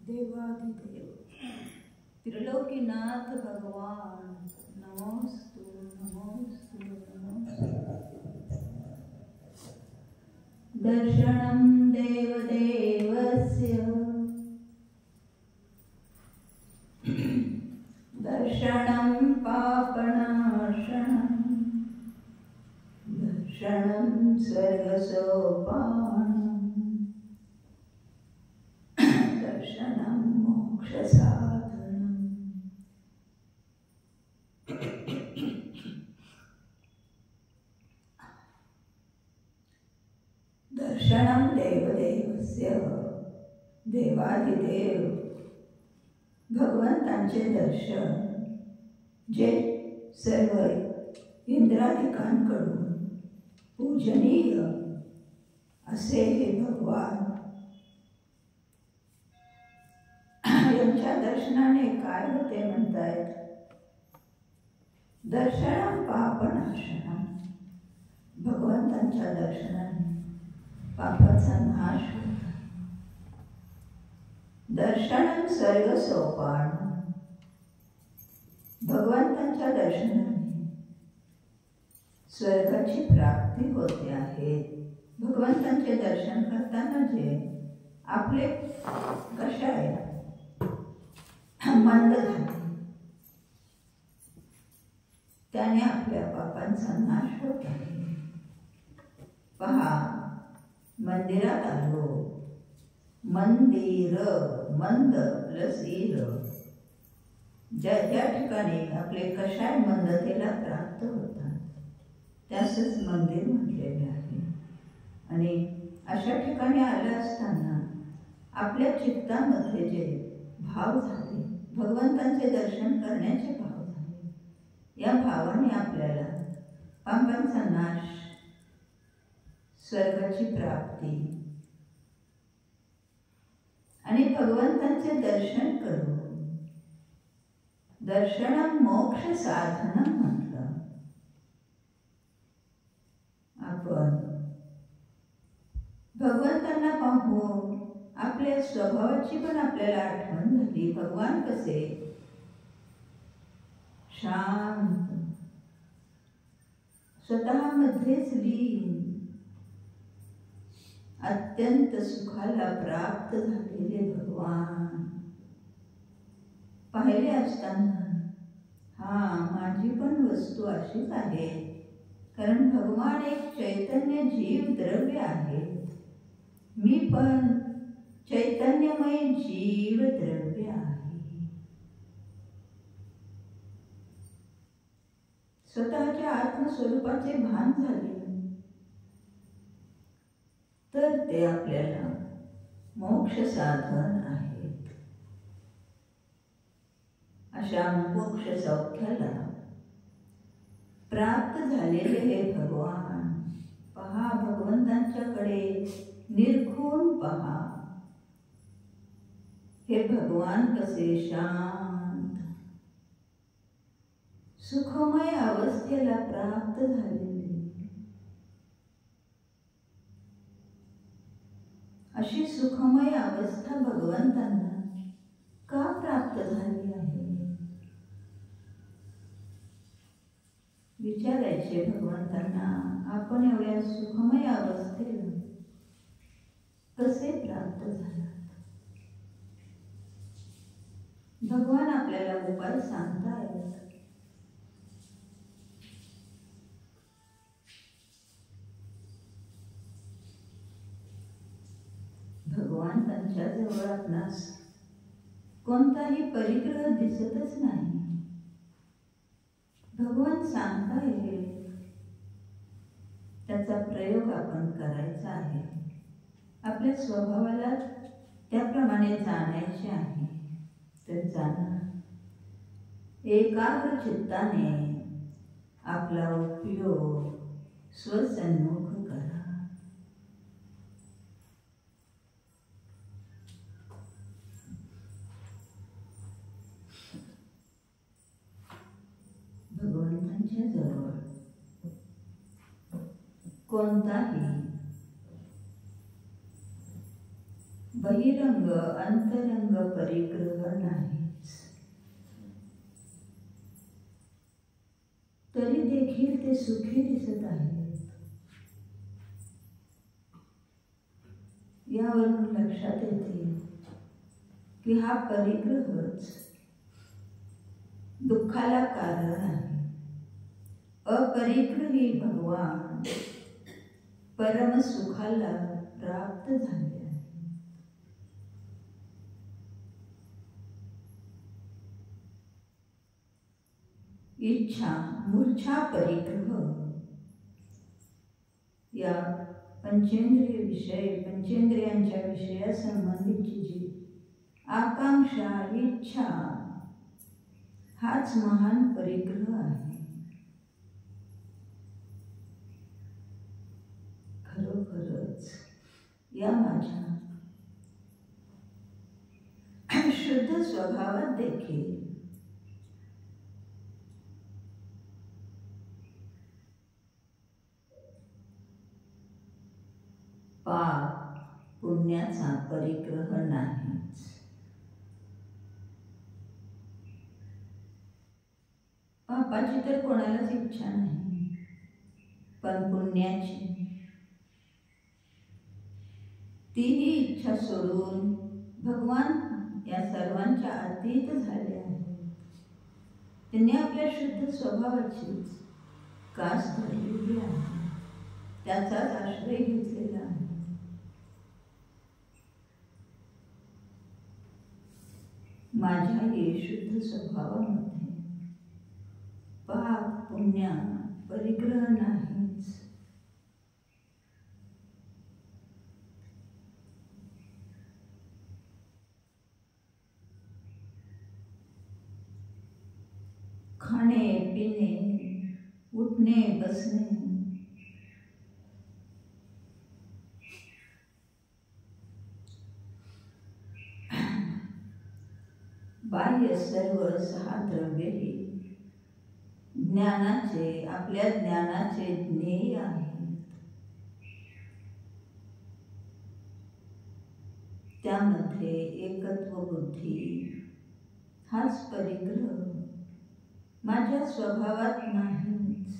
देवाधिदेव त्रिलोकीनाथ भगवान नमोस्तु नमोस्तु नमोस्तु। दर्शनं देवदेवस्य दर्शनं पापनाशनं दर्शनं स्वर्गसोपानम् दर्शनं मोक्षसाधनम्। दर्शनं देवदेवस्य देवादिदेव भगवंतांचे दर्शन जे सर्व इंद्रादिकांकडून पूजनीय असे हे भगवान यांच्या दर्शनाने काय होते म्हणतायत? दर्शनं पापनाशनं भगवंतांच्या दर्शनाने पापाचा नाश होतो। दर्शनं स्वर्गसोपान भगवंतांच्या दर्शनाने स्वर्गाची प्राप्ती होते आहे। भगवंतांचे दर्शन करताना जे आपले कषाय मंद झाले त्याने आपल्या पापांचा नाश होत आहे। पहा, मंदिरात आलो, मंदिर मंद प्लस ईर ज्या ज्या ठिकाणी आपले कषाय मंदतेला प्राप्त होतात त्यासच मंदिर म्हटलेले आहे। आणि अशा ठिकाणी आले असताना आपल्या चित्तामध्ये जे भाव झाले, भगवंतांचे दर्शन करण्याचे भाव झाले, या भावाने आपल्याला पापांचा नाश, स्वर्गाची प्राप्ती आणि भगवंतांचे दर्शन करून दर्शनं मोक्ष साधनं म्हटलं। आपण भगवंतांना पाहून आपल्या स्वभावाची पण आपल्याला आठवण झाली। भगवान कसे शांत, स्वतःमध्येच लीन, अत्यंत सुखाला प्राप्त झालेले भगवान पाहिले असताना माझी पण वस्तू अशीच आहे, कारण भगवान एक चैतन्य जीव द्रव्य आहे, मी पण चैतन्यमय जीव द्रव्य आहे। स्वतःच्या आत्मस्वरूपाचे भान झाले तर ते आपल्याला मोक्ष साधन आहेत। अशा मोक्ष सौख्याला प्राप्त झालेले हे भगवान पहा, भगवंतांच्याकडे निरखून पहा, हे भगवान कसे शांत सुखमय अवस्थेला प्राप्त झालेले। अशी सुखमय अवस्था भगवंतांना का प्राप्त झाली आहे विचारायचे भगवंतांना। आपण एवढ्या सुखमय अवस्थेला कसे प्राप्त झालात? भगवान आपल्याला उपाय सांगतायत। भगवान त्यांच्या जवळ आपणास कोणताही परिग्रह दिसतच नाही। भगवान सांगताय त्याचा प्रयोग आपण करायचा आहे, आपल्या स्वभावाला त्याप्रमाणे जाणायचे आहे। तर जाणा, एकाग्र चित्ताने आपला उपयोग स्वसन्मुख करा। भगवंतांच्या जवळ कोणताही बहिरंग अंतरंग परिग्रह नाहीच, तरी देखील ते सुखी दिसत आहेत. यावरून लक्षात येते की हा परिग्रहच दुःखाला कारण आहे. अपरिग्रही भगवान परम सुखाला प्राप्त झाले आहे. इच्छा मूर्छा परिग्रह या पंचेंद्रिय विषय पंचेंद्रियांच्या विषयासंबंधीची जी आकांक्षा इच्छा हाच महान परिग्रह आहे. खरोखरच या माझ्या शुद्ध स्वभावात देखील पाप पुण्याचा परिग्रह नाहीच. पापाची तर कोणालाच इच्छा नाही, पण पुण्याची तीही इच्छा सोडून भगवान या सर्वांच्या अतीत झाले आहेत. त्यांनी आपल्या शुद्ध स्वभावाचीच कास धरलेली आहे, त्याचाच आश्रय घेतलेला आहे. माझ्या ये शुद्ध स्वभावामध्ये पाप पुण्य परिग्रह नाहीच. खाणे पिणे उठणे बसणे बाह्य सर्व सहा द्रव्येही ज्ञानाचे आपल्या ज्ञानाचे ध्येय आहेत. त्यामध्ये एकत्व बुद्धी हाच परिग्रह माझ्या स्वभावात नाहीच.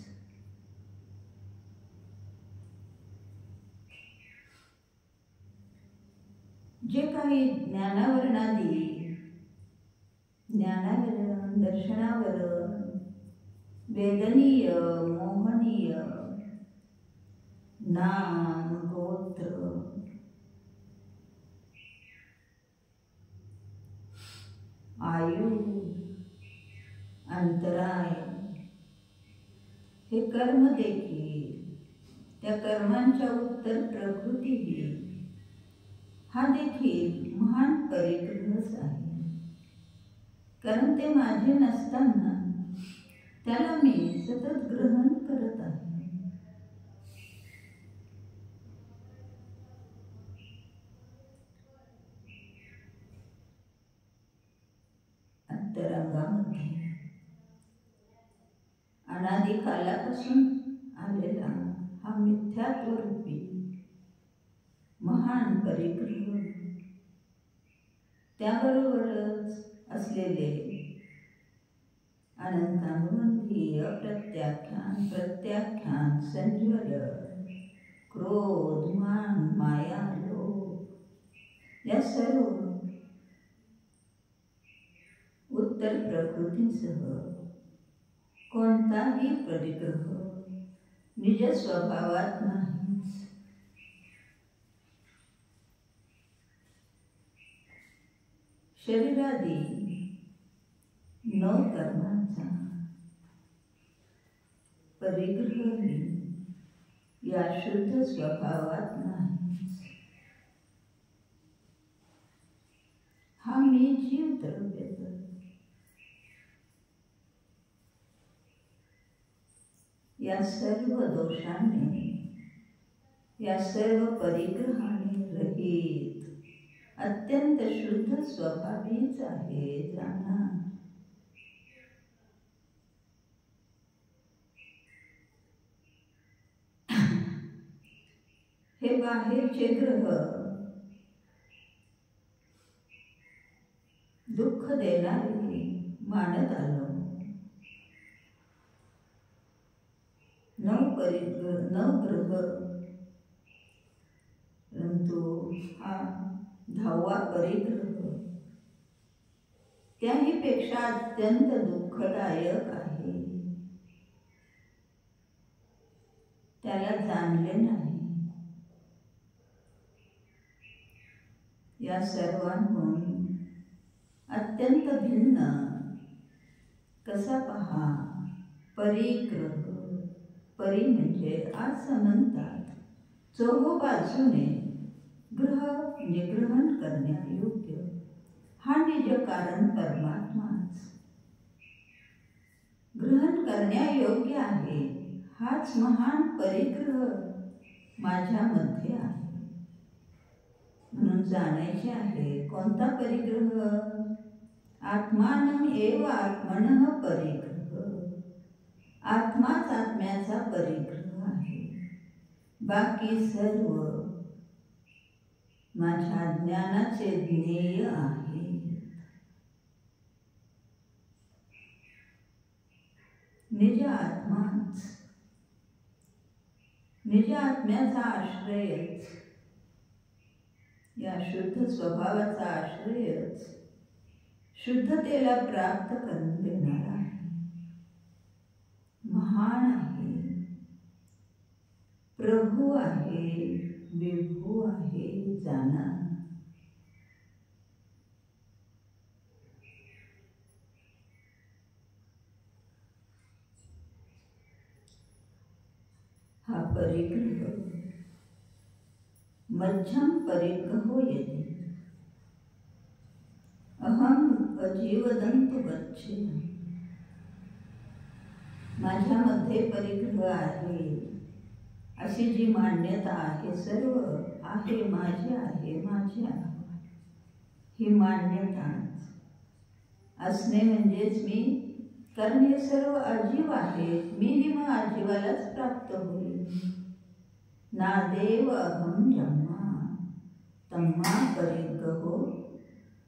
जे काही ज्ञानावरणादी ज्ञानावरण दर्शनावरण वेदनीय मोहनीय नाम गोत्र आयु अंतराय हे कर्म देखील त्या कर्मांच्या उत्तर प्रकृतीही हा देखील महान परिग्रहच आहे. कारण ते माझे नसताना त्याला मी सतत ग्रहण करत आहे. अंतरंगामध्ये अनादी कालापासून आलेला हा मिथ्यात्व रूपी महान परिग्रह, त्याबरोबरच असलेले अनंतानुबंधी अप्रत्याख्यान प्रत्याख्यान संज्वय क्रोध मान माया लोभ या सर्व उत्तर प्रकृतीसह कोणताही परिग्रह निज स्वभावात नाहीच. शरीरादी न कर्मांचा परिग्रह या शुद्ध स्वभावात नाहीच. हा मी जीव द्रव्य या सर्व दोषांनी या सर्व परिग्रहाने रहित अत्यंत शुद्ध स्वभावीच आहे. जाणा हे बाहेरचे ग्रह दुःख देणारे मानत आलो. नवग्रह परंतु हा 10वा परिग्रह त्याही पेक्षा अत्यंत दुःखदायक आहे. त्याला जाणले नाही. या सर्वांहून अत्यंत भिन्न कसा पहा परिग्रह. परी म्हणजे असं म्हणतात चोहोबाजूने ग्रह म्हणजे ग्रहण करण्यायोग्य हा निज कारण परमात्माच ग्रहण करण्यायोग्य आहे. हाच महान परिग्रह माझ्यामध्ये आहे. म्हणून जाणायचे आहे कोणता परिग्रह. आत्मानं एव आत्मनः परिग्रह. आत्माच आत्म्याचा परिग्रह आहे. बाकी सर्व माझ्या ज्ञानाचे ज्ञेय आहे. निज आत्माच निज आत्म्याचा आश्रयच या शुद्ध स्वभावाचा आश्रयच शुद्धतेला प्राप्त करून देणारा आहे. महान आहे. प्रभू आहे. विभू आहे. जाणा. हा परिग्रह मध्यम परिग्रहो यदि अहम अजीवदंतु गच्छे. माझ्यामध्ये परिग्रह आहे अशी जी मान्यता आहे सर्व आहे माझे आहे माझे आहे ही मान्यता असणे म्हणजेच मी. कारण हे सर्व अजीव आहेत. मीही मग अजीवालाच प्राप्त होईल. नादेव अहम जन्मा तम्मा परिग्रहो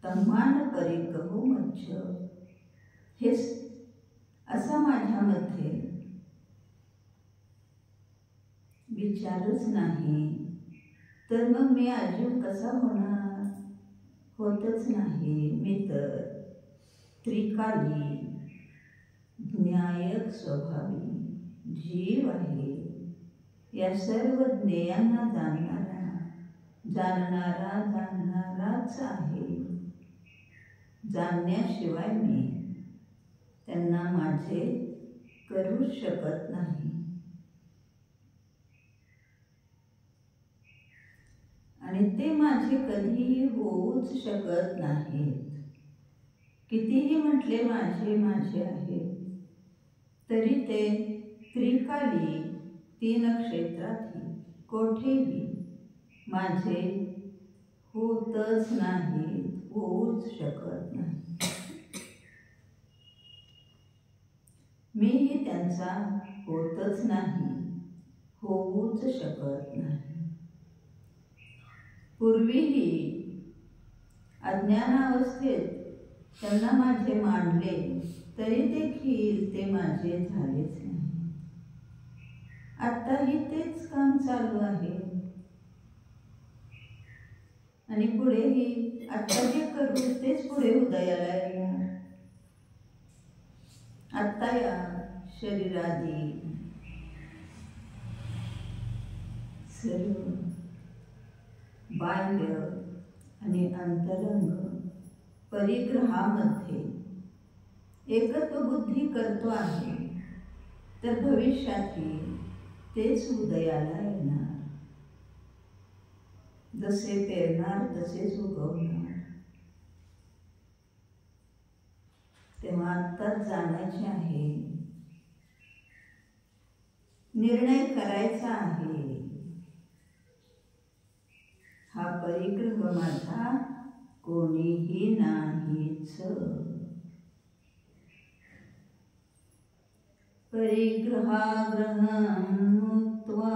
तम्मान परिग्रहो मच्छ. हे असं माझ्यामध्ये विचारच नाही तर मग मी अजीव कसा होणार. होतच नाही. मी तर त्रिकाली ज्ञायक स्वभावी जीव आहे. या सर्व ज्ञेयांना जाणणाराच आहे. जाणण्याशिवाय मी त्यांना माझे करू शकत नाही. आणि ते माझे कधीही होऊच शकत नाहीत. कितीही म्हटले माझे माझे आहे तरी ते त्रिकाली 3 क्षेत्रातही कोठेही माझे होतच नाही. होऊच शकत नाही. मीही त्यांचा होतच नाही. होऊच शकत नाही. पूर्वीही अज्ञानावस्थेत त्यांना माझे मानले तरी देखील ते माझे झालेच नाही. आत्ताही तेच काम चालू आहे आणि पुढेही आत्ता जे करू तेच पुढे उदयाला येणार. आत्ता या शरीरादी सर्व बाह्य आणि अंतरंग परिग्रहामध्ये एकत्व बुद्धी करतो आहे तर भविष्यातही तेच उदयाला येणार. जसे पेरणार तसेच उगवणार. तेव्हा आत्ताच जाण्याचे आहे. निर्णय करायचा आहे. हा परिग्रह माझा कोणीही नाहीच. परिग्रहाग्रहं मुक्त्वा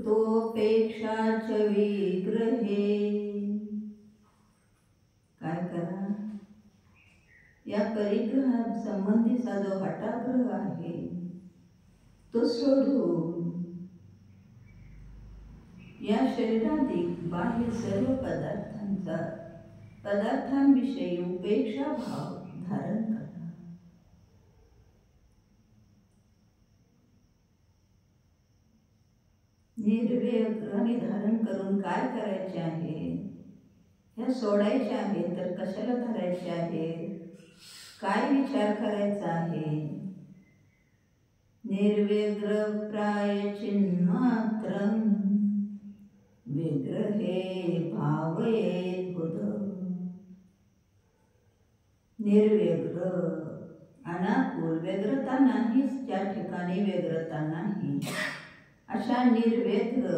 कृतोपेक्षाच विग्रहे. काय करा, या परिग्रहा संबंधीचा जो हठाग्रह आहे तो सोडून या शरीराधिक बाह्य सर्व पदार्थांविषयी उपेक्षा भाव धारण करा. निर्व्यग्राने धारण करून काय करायचे आहे? ह्या सोडायचे आहे तर कशाला धरायचे आहे? काय विचार करायचा आहे? निर्व्यग्र प्राय चिन्मात्रं विग्रहे भावयेत बुध. निर्व्यग्र, अनाकुल, व्यग्रता नाहीच त्या ठिकाणी, व्यग्रता नाही, अशा निर्व्यग्र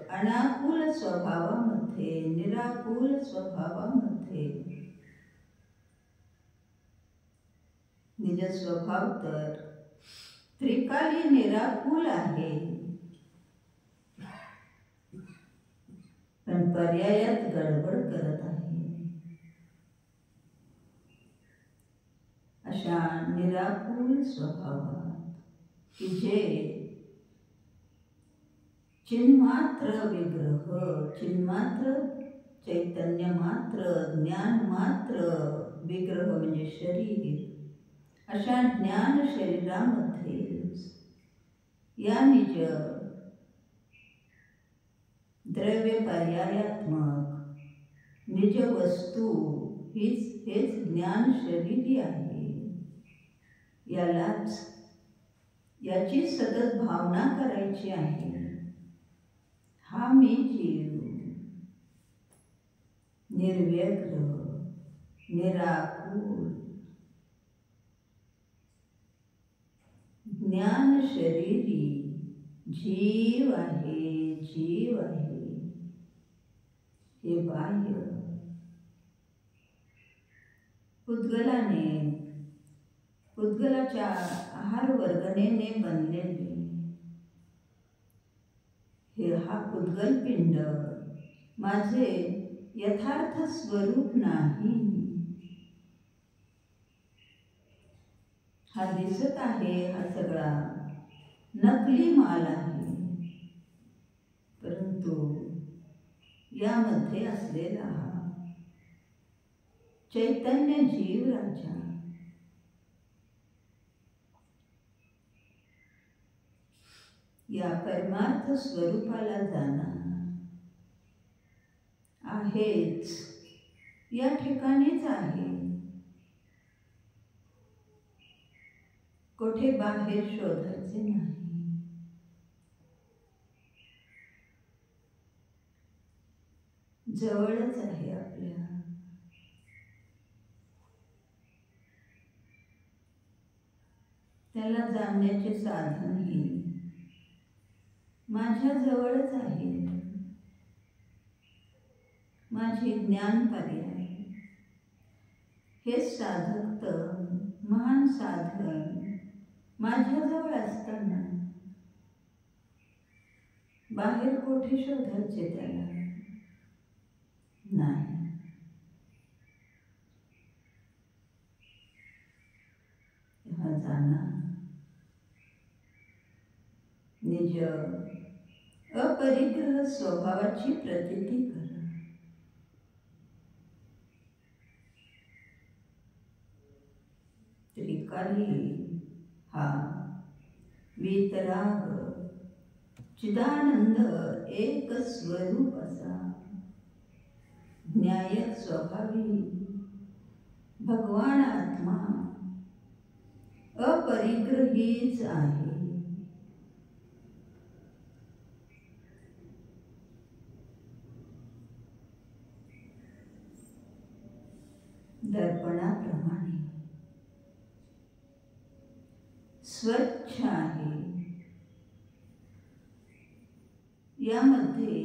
अनाकुल स्वभावामध्ये, निराकुल स्वभावामध्ये निज स्वभाव तर त्रिकाली निराकुल आहे, पण पर्यायात गडबड करत आहे. अशा निराकुल स्वभावात की जे चिन्मात्र विग्रह, चिन्मात्र चैतन्य मात्र, ज्ञान मात्र, विग्रह म्हणजे शरीर, अशा ज्ञान शरीरामध्ये या निज द्रव्य पर्यायात्मक निज वस्तू हेच ज्ञान शरीरी आहे. याची सतत भावना करायची आहे. हा मी जीव निर्व्यग्र, निराकुल, ज्ञान शरीरी जीव आहे, जीव आहे. हे बाह्य पुद्गलाच्या आहार वर्गणेने बनलेले हा पुद्गल पिंड माझे यथार्थ स्वरूप नाही. हा दिसत आहे, हा सगळा नकली माल आहे, परंतु यामध्ये असलेला हा चैतन्य जीव राजा या परमार्थ स्वरूपाला जाणार आहेच, या ठिकाणीच आहे. कुठे बाहेर शोधायचे नाही. जवळच आहे आपल्या. त्याला जाणण्याचे साधनही माझ्या जवळच आहे. माझे ज्ञान पर्याय हे साधक तर महान साधन माझ्याजवळ असताना बाहेर कोठे शोधायचे त्याला नाही. तेव्हा जाणा निज अपरिग्रह स्वभावाची प्रतीती करा. त्रिकाली हा वीतराग चिदानंद एक स्वरूप असा न्यायक स्वभावी भगवान आत्मा अपरिग्रहीच आहे. दर्पणाप्रमाणे स्वच्छ आहे. यामध्ये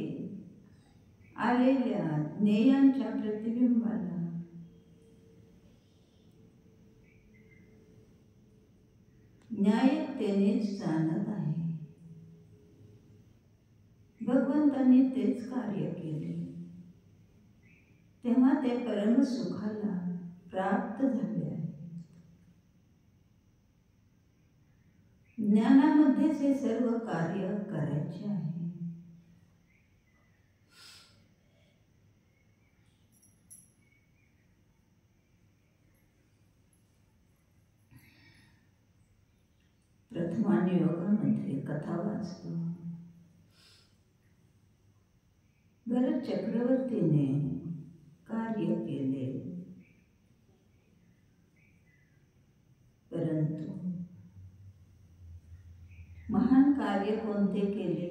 आलेल्या ज्ञेयांच्या प्रतिबिंबाला न्यायतेनेच जाणत आहे. भगवंतांनी तेच कार्य केले, तेव्हा ते परमसुखाला प्राप्त झाले आहे. ज्ञानामध्येच हे सर्व कार्य करायचे आहे. प्रथमान योगामध्ये कथा वाचतो. भरत चक्रवर्तीने कार्य केले, परंतु महान कार्य कोणते केले?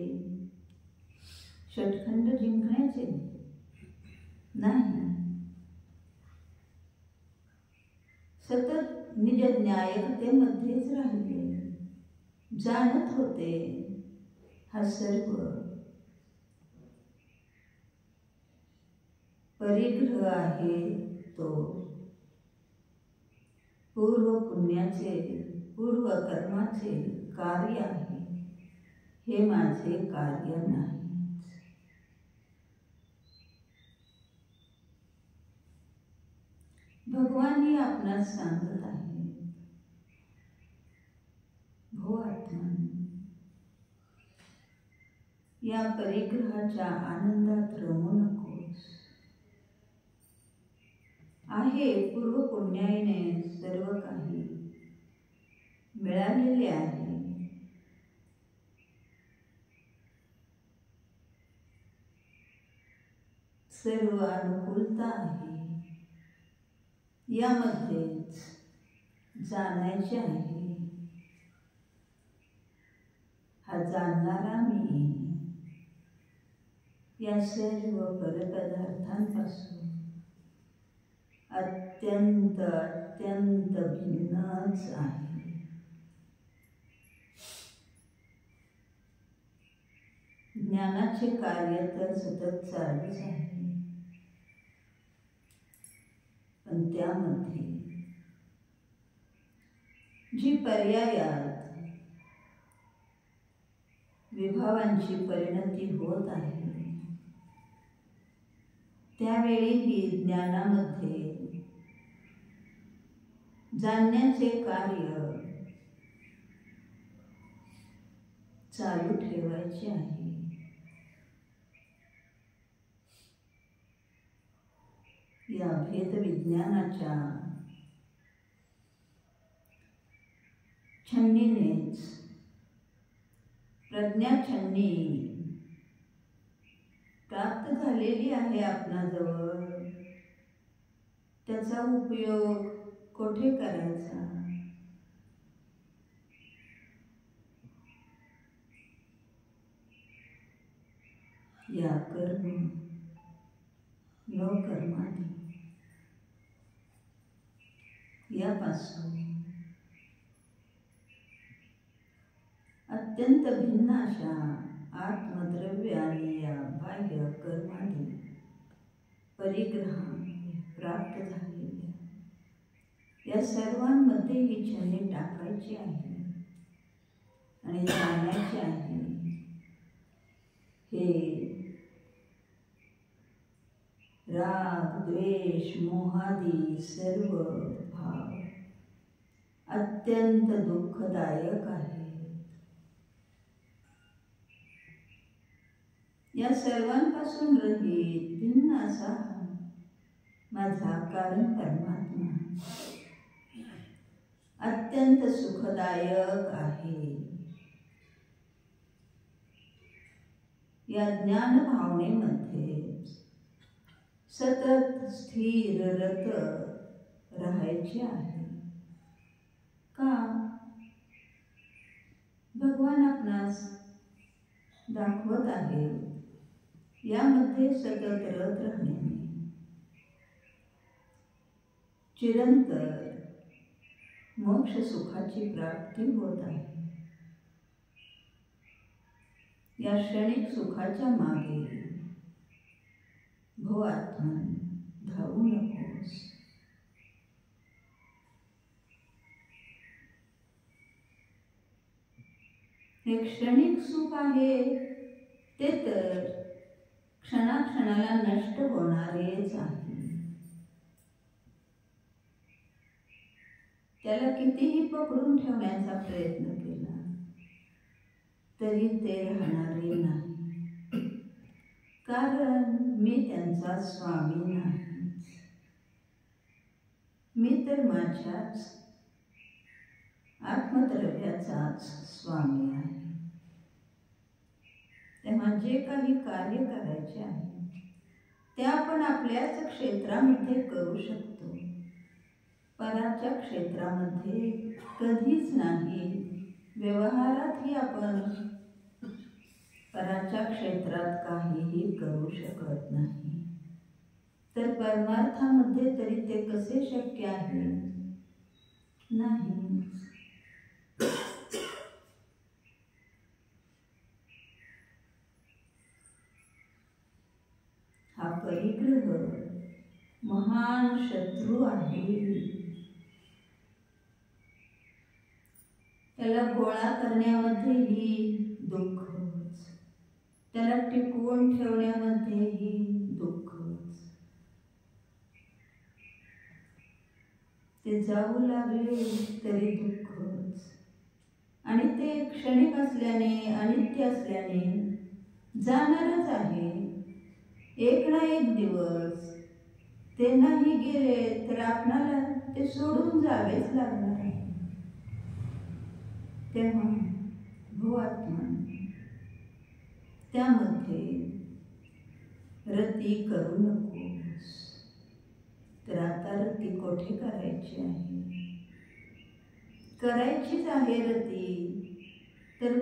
षटखंड जिंकण्याचे नाही. सतत निज न्यायकतेमध्येच राहिले, जाणत होते हा सर्व परिग्रह आहे, तो पूर्व पुण्याचे पूर्व कर्माचे कार्य आहे, हे माझे कार्य नाही. भगवानही आपणास सांगत आहे, भो आत्मन, या परिग्रहाच्या आनंदात रमू नकोस. आहे पूर्व पुण्याईने सर्व काही मिळालेले आहे. सर्व अनुकूलता आहे, यामध्येच जाणायचे आहे. हा जाणणारा मी या सर्व परपदार्थांपासून अत्यंत अत्यंत भिन्नच आहे. ज्ञानाचे कार्य तर सतत चालूच आहे, पण त्यामध्ये जी पर्यायात विभावांची परिणती होत आहे, त्यावेळीही ज्ञानामध्ये जाणण्याचे कार्य चालू ठेवायचे आहे. या भेद विज्ञानाच्या छन्नीनेच प्रज्ञाछन्नी प्राप्त झालेली आहे आपणाजवळ. त्याचा उपयोग कोठे करायचा? या कर्म न कर्मादी यापासून अत्यंत भिन्न अशा आत्मद्रव्य आणि या बाह्य कर्मादी परिग्रह प्राप्त झालेल्या या सर्वांमध्ये ही छन्नी टाकायची आहे आणि जाणायचे आहे. हे राग, द्वेष, मोहादी सर्व भाव अत्यंत दुःखदायक आहे. या सर्वांपासून रहित भिन्न असा माझा कारण परमात्मा अत्यंत सुखदायक आहे. या ज्ञान भावनेमध्ये सतत स्थिर रत राहायचे आहे. का? भगवान आपणास दाखवत आहे, यामध्ये सतत रत राहण्याने चिरंतर मोक्ष सुखाची प्राप्ती होत आहे. या क्षणिक सुखाच्या मागे भो आत्मन धावू नकोस. हे क्षणिक सुख आहे, ते तर क्षणाक्षणाला नष्ट होणारेच आहे. त्याला कितीही पकडून ठेवण्याचा प्रयत्न केला तरी ते राहणारे नाही, कारण मी त्यांचा स्वामी नाही. मी तर माझ्याच आत्मद्रव्याचाच स्वामी आहे. तेव्हा जे काही कार्य करायचे आहे ते आपण आपल्याच क्षेत्रामध्ये करू शकतो, पराच्या क्षेत्रामध्ये कधीच नाही. व्यवहारातही आपण पराच्या क्षेत्रात काहीही करू शकत नाही, तर परमार्थामध्ये तरी ते कसे शक्य आहे? नाही. हा परिग्रह महान शत्रू आहे. त्याला गोळा करण्यामध्येही दुःखच, त्याला टिकवून ठेवण्यामध्येही दुःखच. ते जाऊ लागले तरी दुःखच, आणि ते क्षणिक असल्याने, अनित्य असल्याने जाणारच आहे. एक ना एक दिवस ते नाही गेले तर आपणाला ते सोडून जावेच लागणार आहे. तेव्हा भूआत्मा त्यामध्ये रती करू नकोस. तर आता रती कोठे करायची आहे? करायचीच आहे रती, तर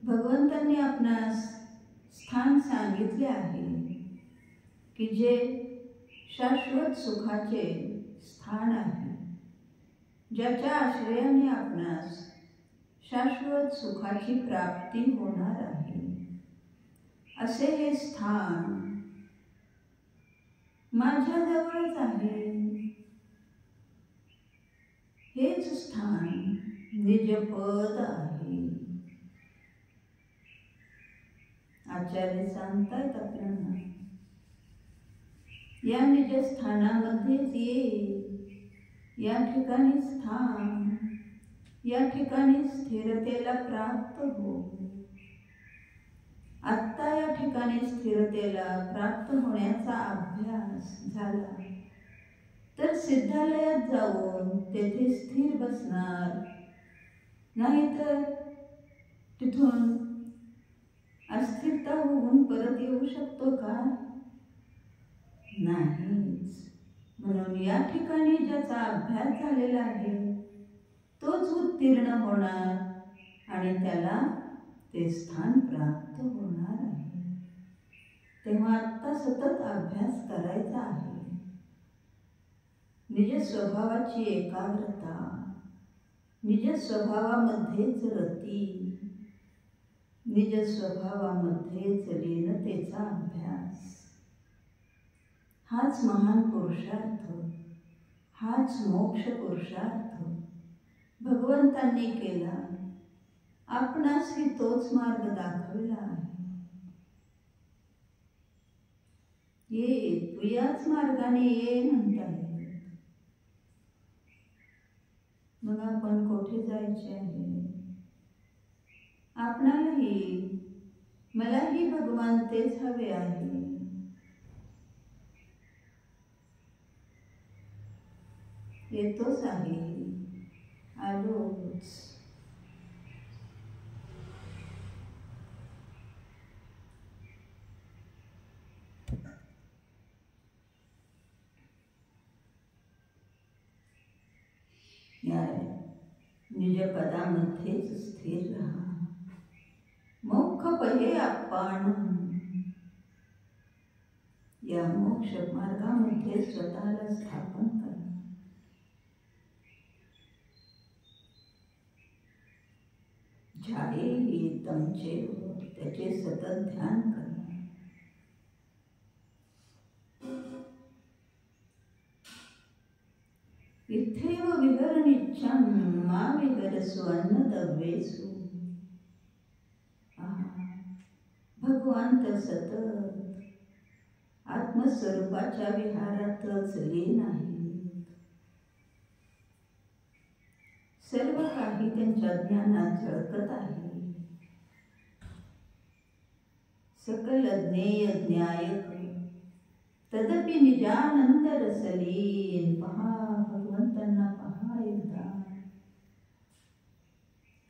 भगवंतांनी आपणास स्थान सांगितले आहे की जे शाश्वत सुखाचे स्थान आहे, ज्याच्या आश्रयाने आपणास शाश्वत सुखाची प्राप्ती होणार आहे, असे हे स्थान माझ्याजवळच आहे. हेच स्थान निजपद आहे. आचार्य सांगतायत आपल्याला, या निजस्थानामध्येच ये, या ठिकाणी स्थान, या ठिकाणी स्थिरतेला प्राप्त हो. आत्ता या ठिकाणी स्थिरतेला प्राप्त होण्याचा अभ्यास झाला तर सिद्धालयात जाऊन तेथे स्थिर बसणार, नाहीतर तिथून अस्थिरता होऊन परत येऊ शकतो का? नाहीच. म्हणून या ठिकाणी ज्याचा अभ्यास झालेला आहे तोच उत्तीर्ण होणार आणि त्याला ते स्थान प्राप्त होणार आहे. तेव्हा आत्ता सतत अभ्यास करायचा आहे. निज स्वभावाची एकाग्रता, निज स्वभावामध्येच रती, निज स्वभावामध्येच लीनतेचा अभ्यास, हाच महान पुरुषार्थ, हाच मोक्ष पुरुषार्थ भगवंतांनी केला. आपणासही तोच मार्ग दाखवला आहे. ये, तू याच मार्गाने ये म्हणताय. मग आपण कोठे जायचे आहे? आपणालाही, मलाही भगवान तेच हवे आहे. येतोच आहे, आलोच. निज पदामध्येच स्थिर रहा. मोक्ष पहे आपण. या मोक्ष मार्गामध्ये स्वतःला स्थापन करा. झाडे ही तमचे, त्याचे सतत ध्यान करा. इथेव विहरनिच्छां मा विहरसु अन्नदव्येषु. भगवान तर सतत आत्मस्वरूपाच्या विहारातच लीन आहे. सर्व काही त्यांच्या ज्ञानात झळकत आहे. सकल ज्ञेय ज्ञायक तदपि निजानंद रसलीन. पहा, भगवंतांना पहा एकदा.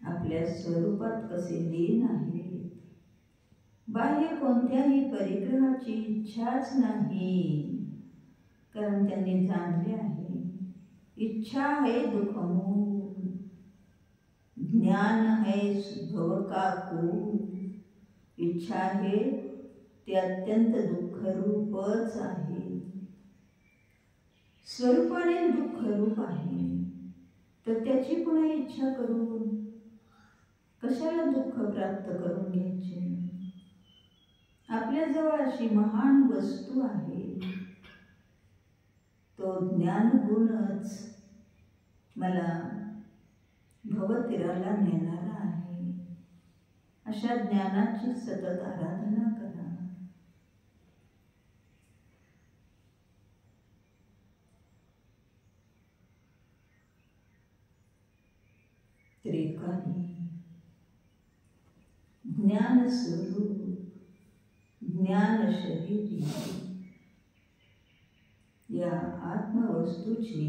आपल्या स्वरूपात कसे लीन आहेत. बाह्य कोणत्याही परिग्रहाची इच्छाच नाही, कारण त्यांनी जाणले आहे इच्छा है दुःखमूल, ज्ञान है भव का कूल. इच्छा आहे ते अत्यंत दुःखरूपच आहे. स्वरूपाने दुःखरूप आहे, तर त्याची पुन्हा इच्छा करून कशाला दुःख प्राप्त करून घ्यायचे. आपल्याजवळ अशी महान वस्तू आहे, तो ज्ञानगुणच मला भवतीराला नेणारा आहे. अशा ज्ञानाची सतत आराधना करा. त्रिकाली ज्ञान स्वरूप, ज्ञान शरीरी या आत्मवस्तूची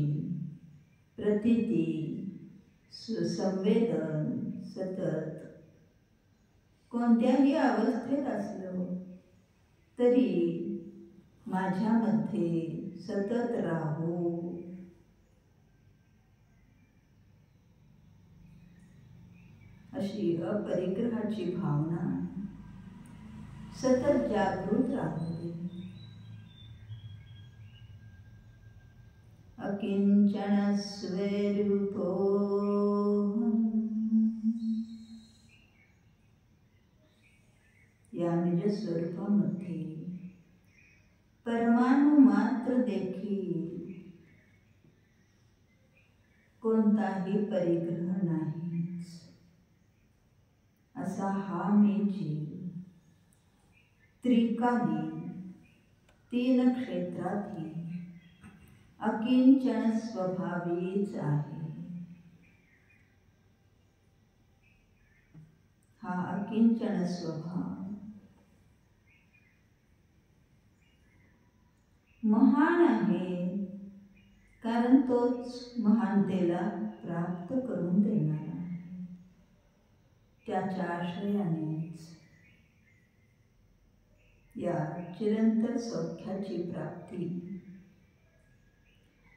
प्रतीती संवेदन सतत कोणत्याही अवस्थेत असलो तरी माझ्यामध्ये सतत राहू. अशी अपरिग्रहाची भावना सतत जागृत राहू दे. अकिंचन स्वरूपो या निज स्वरूपामध्ये परमाणु मात्र देखील कोणताही परिग्रह नाहीच. असा हा मी जीव त्रिकाली तीन क्षेत्रातही अकिंचन स्वभावीच आहे. हा अकिंचन स्वभाव महान आहे, कारण तोच महानतेला प्राप्त करून देणार आहे. त्याच्या आश्रयानेच या चिरंतर सौख्याची प्राप्ती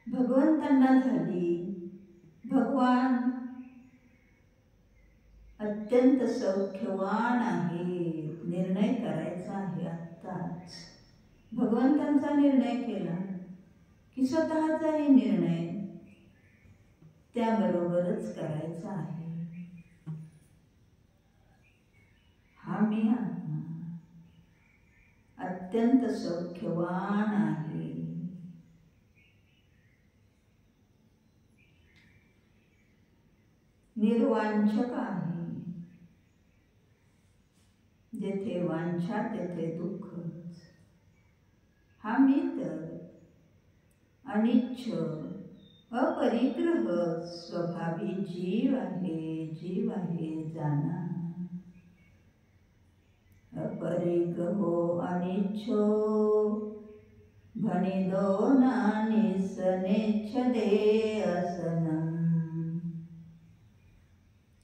भगवंतांना झाली. भगवान अत्यंत सौख्यवान आहे. निर्णय करायचा आहे आत्ताच. भगवंतांचा निर्णय केला की स्वतःचाही निर्णय त्याबरोबरच करायचा आहे. हा मी आत्मा अत्यंत सौख्यवान आहे. निर्वांछक आहे. जेथे वांछा तेथे दुःख. हा मी तर अनिच्छ अपरिग्रह स्वभावी जीव आहे. जीव आहे जाना. अपरिग्रहो अनिच्छो भणिदो नानिस नेच्छदे असनम.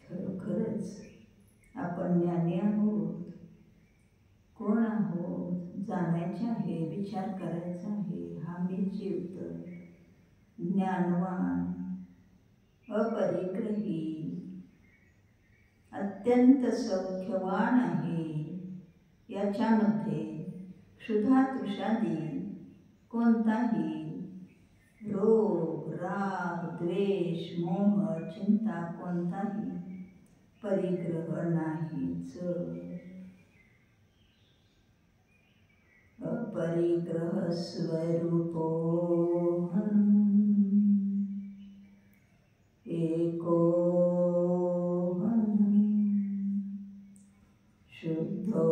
खरोखरच आपण ज्ञानी आहोत. कोण आहोत जाणायचे आहे, विचार करायचा आहे. हा मी जीव तर ज्ञानवान अपरिग्रही अत्यंत सौख्यवान आहे. याच्यामध्ये क्षुधा तृषादी कोणताही रोग राग द्वेष मोह चिंता कोणताही परिग्रह नाहीच. अपरिग्रह स्वरूपो एको शुद्धो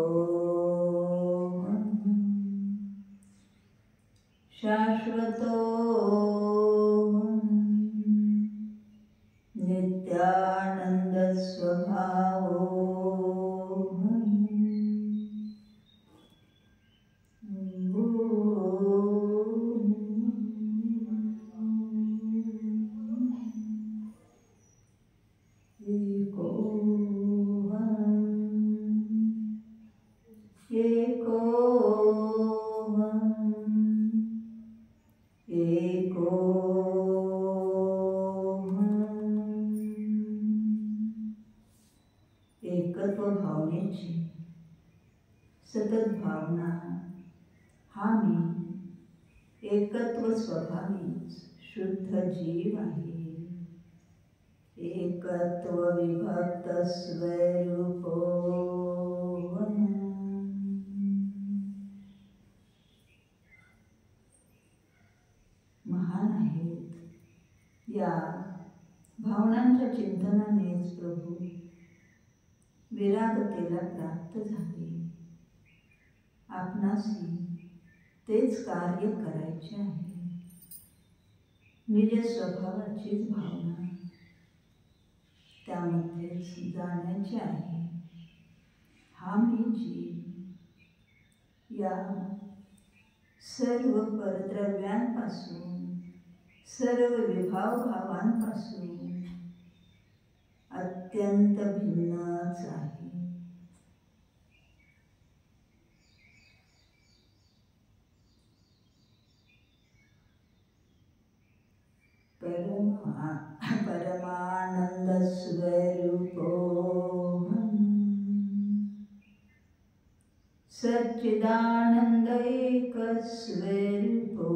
एकत्व भावनेची सतत भावना हा मी एकत्व स्वभावीच शुद्ध जीव आहे. एकत्व विभक्त स्वरूपो महान आहेत. या भावनांच्या चिंतनानेच प्रभू विरागतेला प्राप्त झाले. आपणासी तेच कार्य करायचे आहे. निज स्वभावाचीच भावना त्यामध्येच जाण्याचे आहे. हा मी जीव या सर्व परद्रव्यांपासून सर्व विभाव भावांपासून अत्यंत भिन्नच आहे. परमानंद स्वरूपो सच्चिदानंद एक स्वरूपो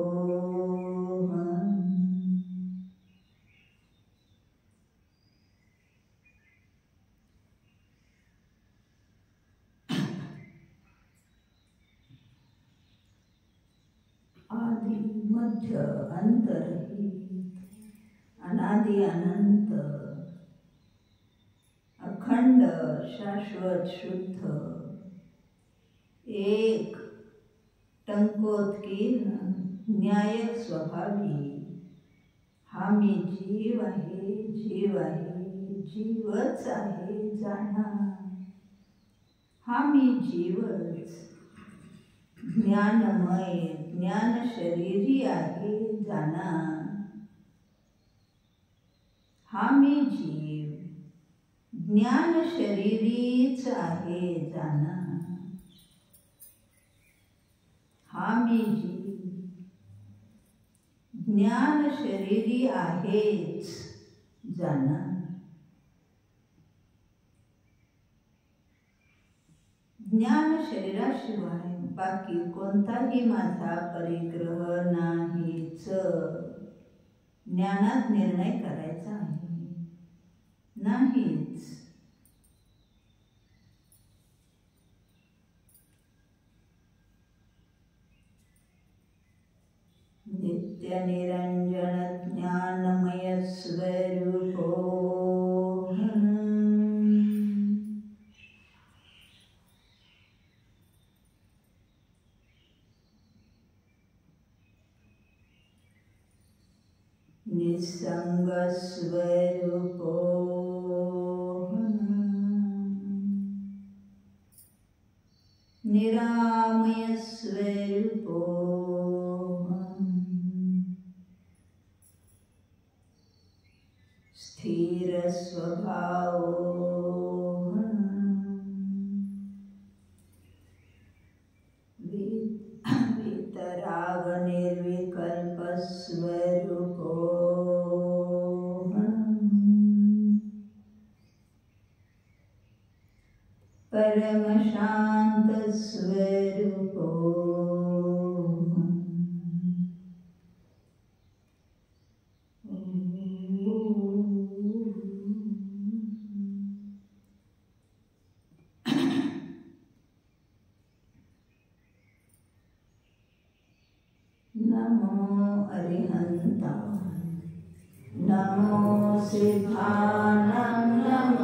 आदि मध्य अंतरहित अनादि अनंत अखंड शाश्वत शुद्ध एक टंकोत्कीर्ण न्यायक स्वभावी हा मी जीव आहे. जीव आहे, जीवच आहे जाणार. हा मी जीवच ज्ञानमय ज्ञान शरीरी आहे जाणार. हा मी जीव ज्ञान शरीरीच आहे जाणार. हा मी जीव ज्ञान शरीरी आहेच जाणार. ज्ञान शरीराशिवाय बाकी कोणताही माझा परिग्रह नाहीच. ज्ञानात निर्णय करायचा आहे नाहीच. नित्य निरंजन ज्ञानमय स्वरूपो निसंग स्वरूपो निरामय स्वरूपो स्थिर स्वभावो वितराग निर्विकल्प स्वरूपो परम शांत स्वरूपो नमो अरिहंता नमो सिद्धानं नमो